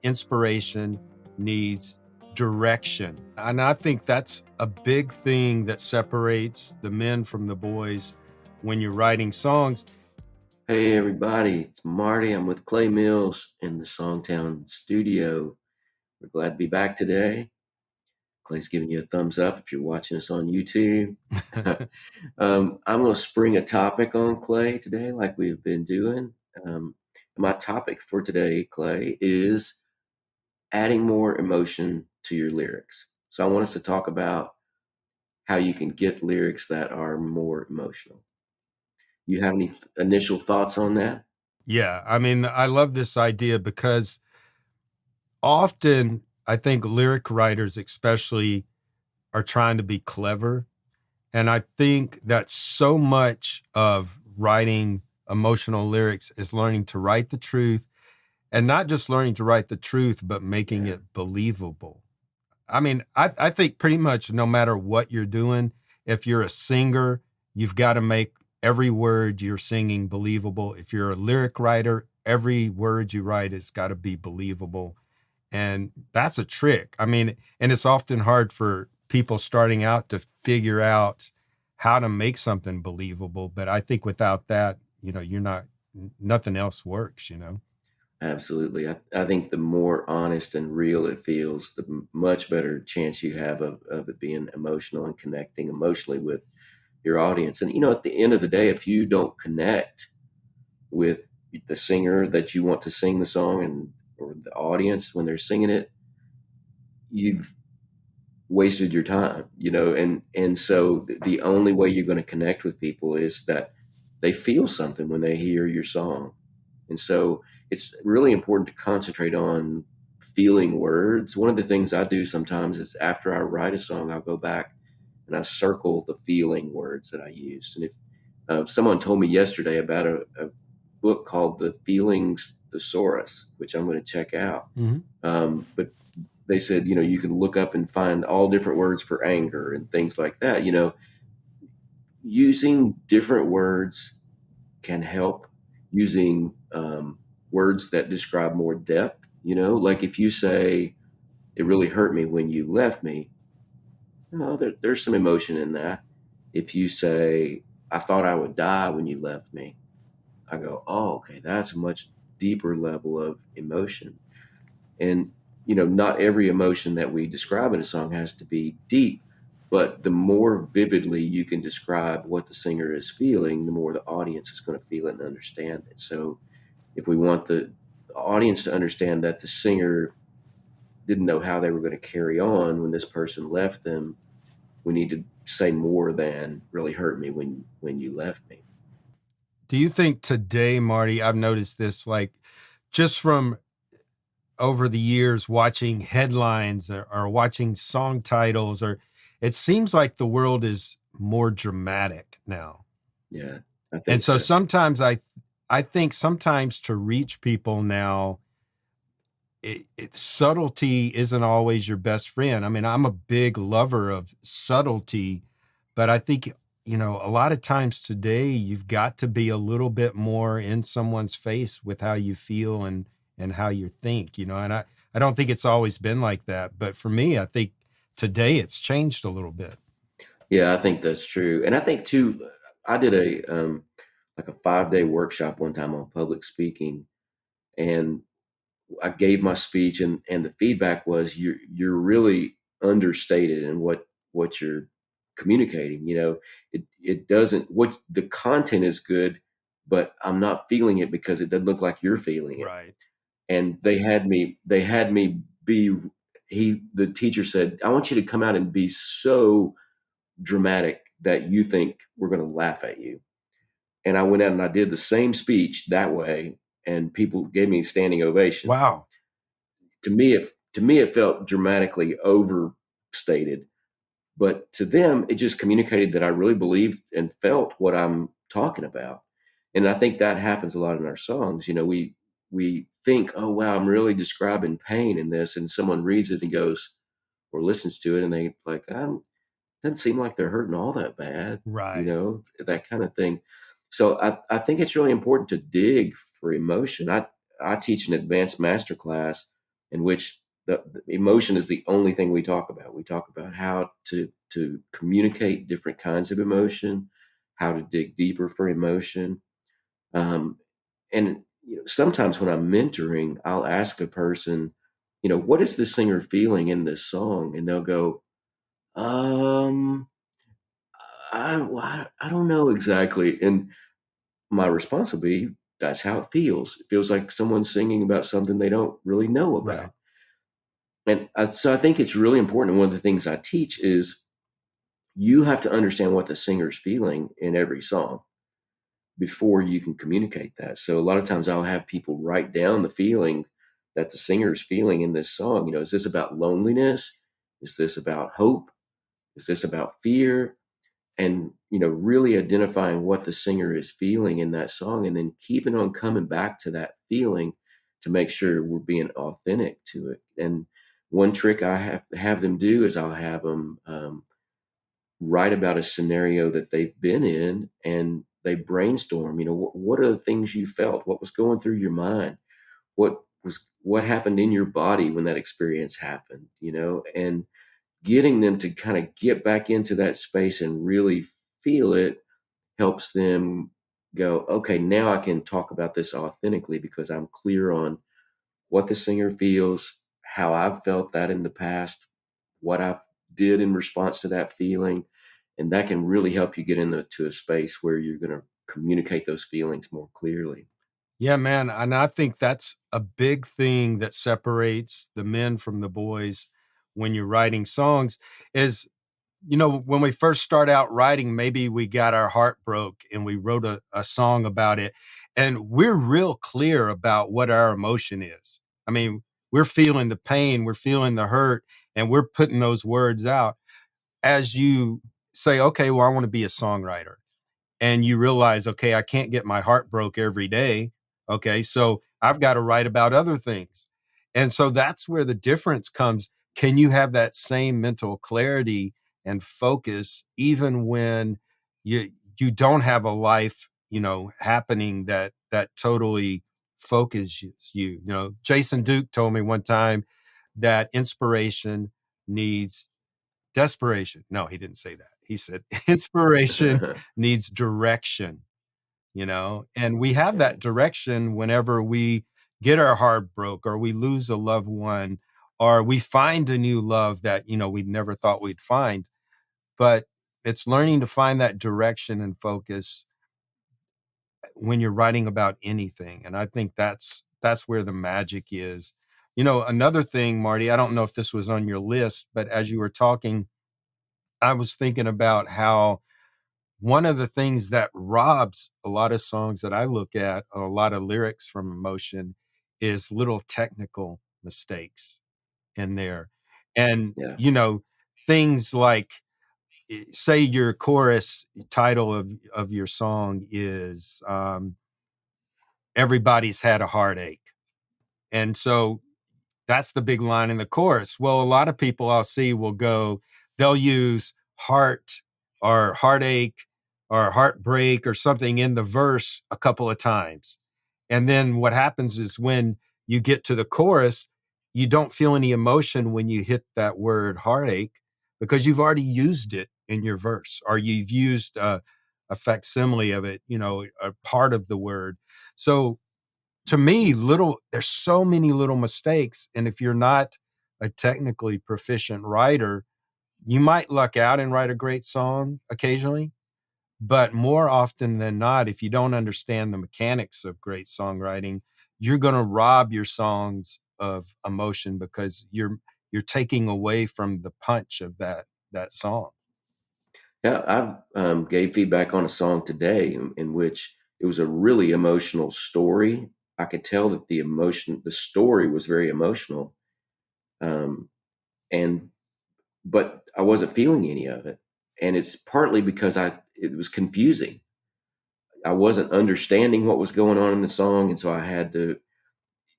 inspiration needs direction. And I think that's a big thing that separates the men from the boys when you're writing songs. Hey everybody, it's Marty. I'm with Clay Mills in the SongTown studio. We're glad to be back today. Clay's giving you a thumbs up if you're watching us on YouTube. I'm going to spring a topic on Clay today, like we've been doing. My topic for today, Clay, is adding more emotion to your lyrics. So I want us to talk about how you can get lyrics that are more emotional. You have any initial thoughts on that? Yeah, I mean, I love this idea because often I think lyric writers, especially, are trying to be clever. And I think that so much of writing emotional lyrics is learning to write the truth, and not just learning to write the truth, but making it believable. I mean, I think pretty much no matter what you're doing, if you're a singer, you've got to make every word you're singing believable. If you're a lyric writer, every word you write has got to be believable. And that's a trick. I mean, and it's often hard for people starting out to figure out how to make something believable. But I think without that, nothing else works, Absolutely. I think the more honest and real it feels, the much better chance you have of it being emotional and connecting emotionally with your audience. And, at the end of the day, if you don't connect with the singer that you want to sing the song and or the audience when they're singing it, you've wasted your time, and so the only way you're going to connect with people is that they feel something when they hear your song. And so it's really important to concentrate on feeling words. One of the things I do sometimes is after I write a song, I'll go back and I circle the feeling words that I use. And if someone told me yesterday about a book called The Feelings Thesaurus, which I'm going to check out. But they said, you can look up and find all different words for anger and things like that. Using different words can help. Using words that describe more depth, like if you say, it really hurt me when you left me, there's some emotion in that. If you say, I thought I would die when you left me, I go, oh, okay, that's a much deeper level of emotion. And, not every emotion that we describe in a song has to be deep, but the more vividly you can describe what the singer is feeling, the more the audience is going to feel it and understand it. So if we want the audience to understand that the singer didn't know how they were going to carry on when this person left them, we need to say more than really hurt me when you left me. Do you think today, Marty, I've noticed this, like just from over the years watching headlines or watching song titles, or it seems like the world is more dramatic now. Yeah. And so sometimes I think sometimes to reach people now, subtlety isn't always your best friend. I mean, I'm a big lover of subtlety, but I think, a lot of times today you've got to be a little bit more in someone's face with how you feel and how you think, and I don't think it's always been like that. But for me, I think today it's changed a little bit. Yeah, I think that's true. And I think too, I did like a 5-day workshop one time on public speaking, and I gave my speech, and the feedback was you're really understated in what you're communicating. It doesn't, what the content is good, but I'm not feeling it because it doesn't look like you're feeling it. Right. And they had me be, the teacher said, I want you to come out and be so dramatic that you think we're going to laugh at you. And I went out and I did the same speech that way, and people gave me a standing ovation. Wow. To me, it felt dramatically overstated, but to them, it just communicated that I really believed and felt what I'm talking about. And I think that happens a lot in our songs. We think, oh wow, I'm really describing pain in this, and someone reads it and goes or listens to it, and they like, doesn't seem like they're hurting all that bad, Right. That kind of thing. So I think it's really important to dig for emotion. I teach an advanced master class in which the emotion is the only thing we talk about. We talk about how to communicate different kinds of emotion, how to dig deeper for emotion. Um, and sometimes when I'm mentoring, I'll ask a person, what is the singer feeling in this song? And they'll go, um, I don't know exactly. And my response will be, that's how it feels. It feels like someone's singing about something they don't really know Right. about. And so I think it's really important. And one of the things I teach is you have to understand what the singer's feeling in every song before you can communicate that. So a lot of times I'll have people write down the feeling that the singer is feeling in this song. Is this about loneliness? Is this about hope? Is this about fear? And really identifying what the singer is feeling in that song, and then keeping on coming back to that feeling to make sure we're being authentic to it. And one trick I have them do is I'll have them write about a scenario that they've been in, and they brainstorm. What are the things you felt? What was going through your mind? What happened in your body when that experience happened? And getting them to kind of get back into that space and really feel it helps them go, okay, now I can talk about this authentically because I'm clear on what the singer feels, how I've felt that in the past, what I did in response to that feeling. And that can really help you get into a space where you're going to communicate those feelings more clearly. Yeah, man. And I think that's a big thing that separates the men from the boys when you're writing songs is, when we first start out writing, maybe we got our heart broke and we wrote a song about it. And we're real clear about what our emotion is. I mean, we're feeling the pain, we're feeling the hurt, and we're putting those words out. As you say, okay, well, I want to be a songwriter, and you realize, okay, I can't get my heart broke every day. Okay, so I've got to write about other things. And so that's where the difference comes. Can you have that same mental clarity and focus even when you don't have a life, happening that totally focuses you? Jason Duke told me one time that inspiration needs desperation. No, he didn't say that. He said inspiration needs direction, and we have Yeah. that direction whenever we get our heart broke or we lose a loved one or we find a new love that, we never thought we'd find. But it's learning to find that direction and focus when you're writing about anything. And I think that's where the magic is. Another thing, Marty, I don't know if this was on your list, but as you were talking, I was thinking about how one of the things that robs a lot of songs that I look at, a lot of lyrics from emotion, is little technical mistakes in there. And, Yeah. things like, say your chorus title of your song is Everybody's Had a Heartache. And so that's the big line in the chorus. Well, a lot of people I'll see they'll use heart or heartache or heartbreak or something in the verse a couple of times. And then what happens is when you get to the chorus, you don't feel any emotion when you hit that word heartache because you've already used it in your verse or you've used a facsimile of it, a part of the word. So to me, there's so many little mistakes. And if you're not a technically proficient writer, you might luck out and write a great song occasionally. But more often than not, if you don't understand the mechanics of great songwriting, you're going to rob your songs of emotion because you're taking away from the punch of that song. Yeah, I gave feedback on a song today in which it was a really emotional story. I could tell that the story was very emotional, um, and but I wasn't feeling any of it, and it's partly because it was confusing. I wasn't understanding what was going on in the song, and so I had to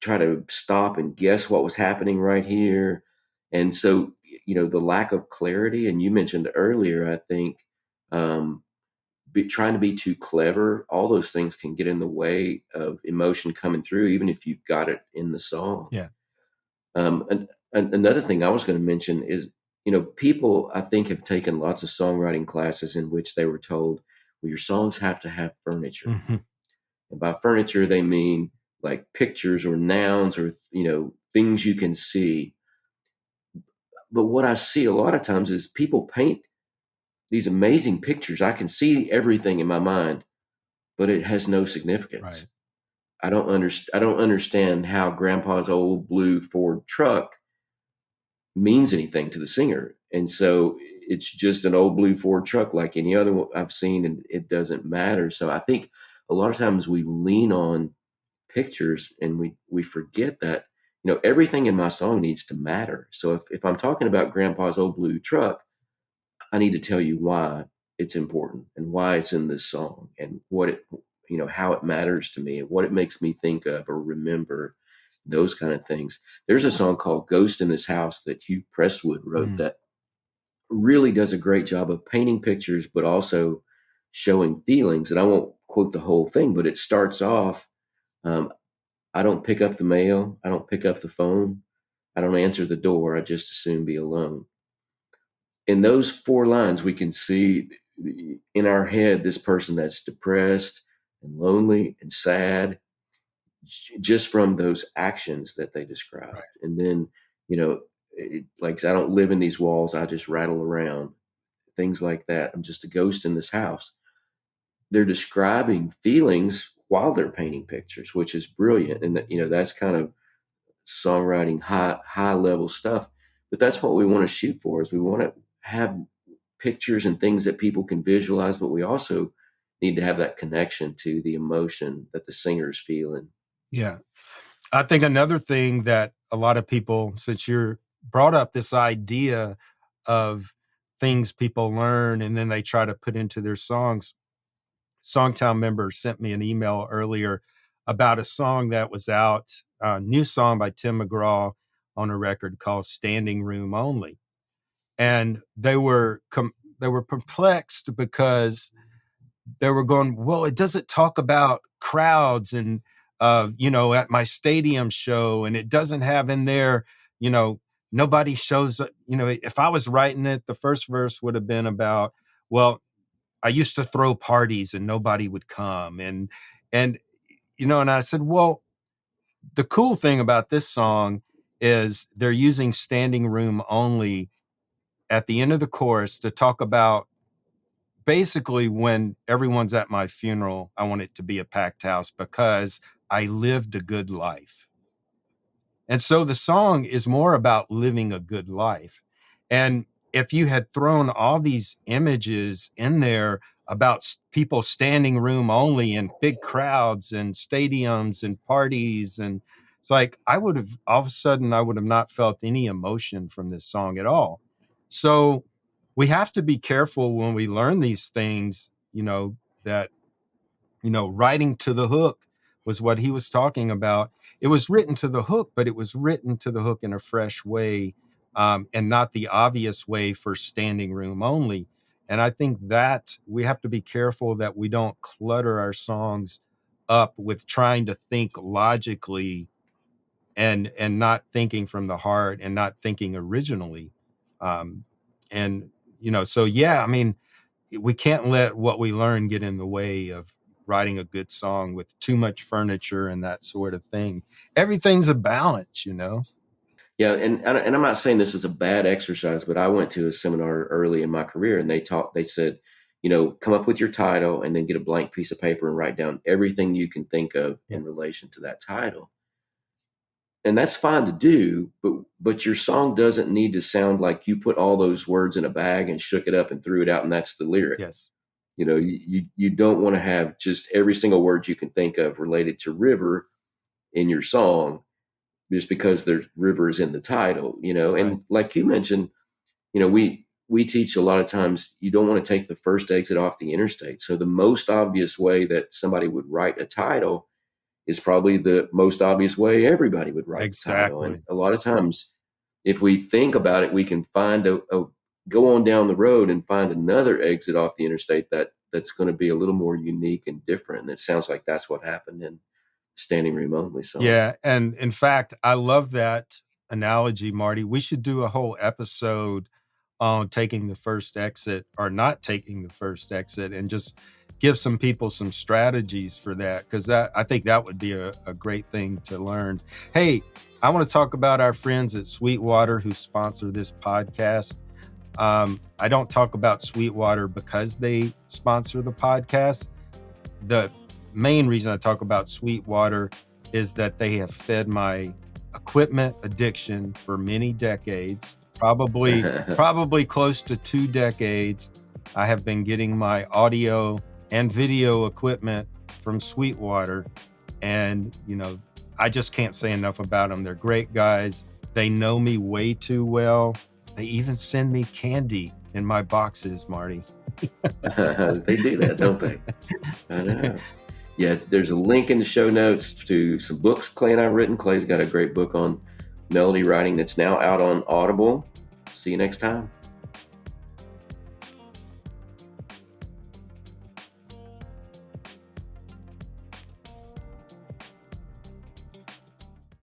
try to stop and guess what was happening right here. And so, the lack of clarity, and you mentioned earlier, I think. Trying to be too clever, all those things can get in the way of emotion coming through, even if you've got it in the song. Yeah. Another thing I was going to mention is, people I think have taken lots of songwriting classes in which they were told, well, your songs have to have furniture. Mhm. And by furniture, they mean like pictures or nouns or, things you can see. But what I see a lot of times is people paint these amazing pictures. I can see everything in my mind, but it has no significance. Right. I don't understand how grandpa's old blue Ford truck means anything to the singer. And so it's just an old blue Ford truck like any other one I've seen, and it doesn't matter. So I think a lot of times we lean on pictures and we forget that, everything in my song needs to matter. So if I'm talking about grandpa's old blue truck, I need to tell you why it's important and why it's in this song and what it, how it matters to me and what it makes me think of or remember, those kind of things. There's a song called Ghost in This House that Hugh Prestwood wrote Mm. that really does a great job of painting pictures, but also showing feelings. And I won't quote the whole thing, but it starts off, um, I don't pick up the mail. I don't pick up the phone. I don't answer the door. I just as soon be alone. In those four lines, we can see in our head this person that's depressed and lonely and sad just from those actions that they described. Right. And then, like, I don't live in these walls, I just rattle around, things like that. I'm just a ghost in this house. They're describing feelings while they're painting pictures, which is brilliant. And that, that's kind of songwriting, high level stuff. But that's what we want to shoot for, is we want to have pictures and things that people can visualize, but we also need to have that connection to the emotion that the singer's feeling. Yeah. I think another thing that a lot of people, since you're brought up this idea of things people learn and then they try to put into their songs. Songtown member sent me an email earlier about a song that was out, a new song by Tim McGraw on a record called Standing Room Only. And they were perplexed because they were going, well, it doesn't talk about crowds and at my stadium show, and it doesn't have in there, you know, nobody shows up. If I was writing it, the first verse would have been about, well, I used to throw parties and nobody would come. And I said, well, the cool thing about this song is they're using standing room only at the end of the chorus to talk about basically when everyone's at my funeral, I want it to be a packed house because I lived a good life. And so the song is more about living a good life. And if you had thrown all these images in there about people standing room only in big crowds and stadiums and parties, and it's like I would have all of a sudden I would have not felt any emotion from this song at all. So we have to be careful when we learn these things, that writing to the hook was what he was talking about. It was written to the hook, but it was written to the hook in a fresh way, and not the obvious way for standing room only. And I think that we have to be careful that we don't clutter our songs up with trying to think logically and not thinking from the heart and not thinking originally. Um, and so yeah, I mean, we can't let what we learn get in the way of writing a good song with too much furniture and that sort of thing. Everything's a balance. Yeah, and I'm not saying this is a bad exercise, but I went to a seminar early in my career, and they said, come up with your title and then get a blank piece of paper and write down everything you can think of Yeah. in relation to that title. And that's fine to do, but your song doesn't need to sound like you put all those words in a bag and shook it up and threw it out, and that's the lyric. Yes. You don't want to have just every single word you can think of related to river in your song just because there's rivers in the title. Right. And like you mentioned, we teach a lot of times you don't want to take the first exit off the interstate. So the most obvious way that somebody would write a title is probably the most obvious way everybody would write the title. And Exactly. a lot of times, if we think about it, we can find go on down the road and find another exit off the interstate that's going to be a little more unique and different. And it sounds like that's what happened in Standing Room Only song. Yeah. And in fact, I love that. analogy, Marty. We should do a whole episode on taking the first exit or not taking the first exit, and just give some people some strategies for that, because I think that would be a great thing to learn. Hey, I want to talk about our friends at Sweetwater who sponsor this podcast. I don't talk about Sweetwater because they sponsor the podcast. The main reason I talk about Sweetwater is that they have fed my equipment addiction for many decades, probably close to 2 decades. I have been getting my audio and video equipment from Sweetwater, and I just can't say enough about them. They're great guys. They know me way too well. They even send me candy in my boxes, Marty. They do that, don't they? I know. Yeah, there's a link in the show notes to some books Clay and I've written. Clay's got a great book on melody writing that's now out on Audible. See you next time.